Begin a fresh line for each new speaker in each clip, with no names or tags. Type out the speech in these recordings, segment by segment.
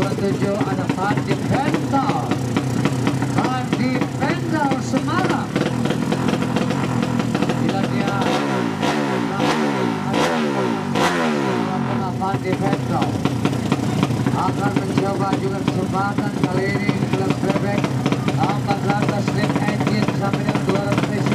27 ada Pandi Pental. Pandi Pental Semarang. Bila dia Pandi Pental akan mencoba juga kesempatan kali ini dalam bebek 400 lip engine sampai dengan 200 cc.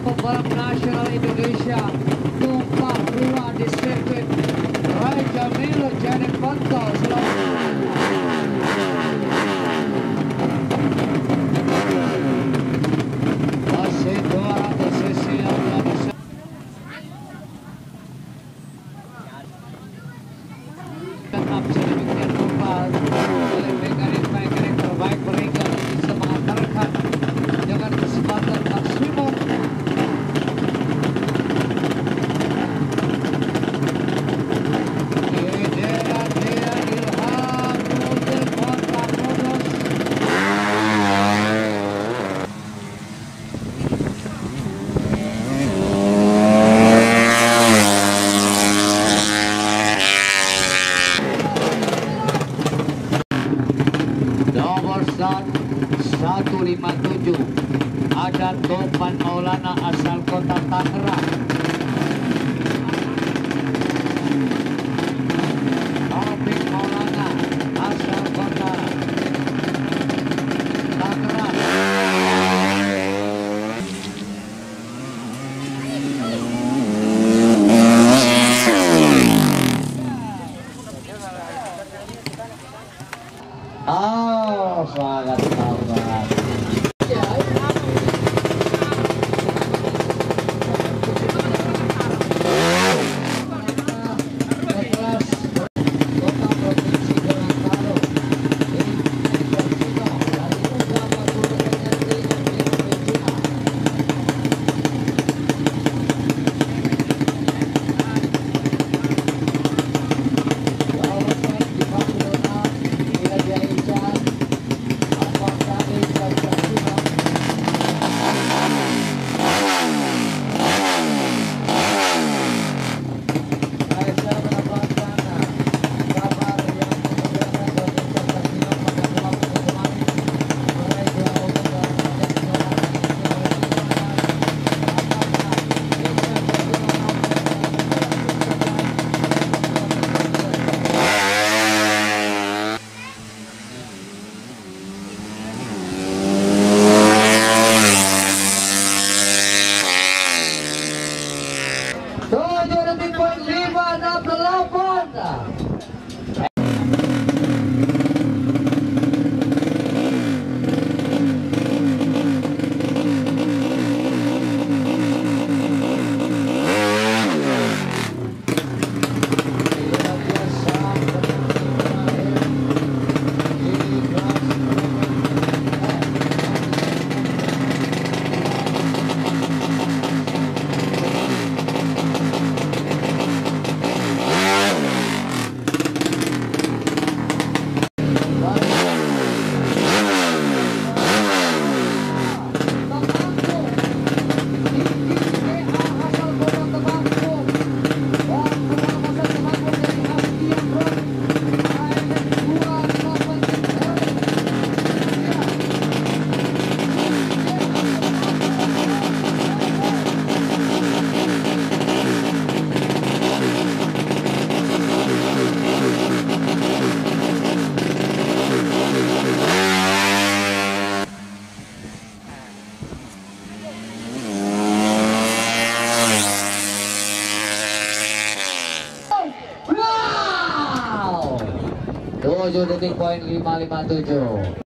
Pembalap nasional Indonesia tumpah ruah di sirkuit Raja Milo Janek Bantol masih 200 cc yang telah bisa tetap sedemikian rupa oleh mekanik terbaik mereka bisa mengantarkan dengan kecepatan maksimum. Nomor 157 ada Topan Maulana asal kota Tangerang. Topik Maulana asal kota Tangerang. Sangat sabar. Apakah 7 detik poin 557.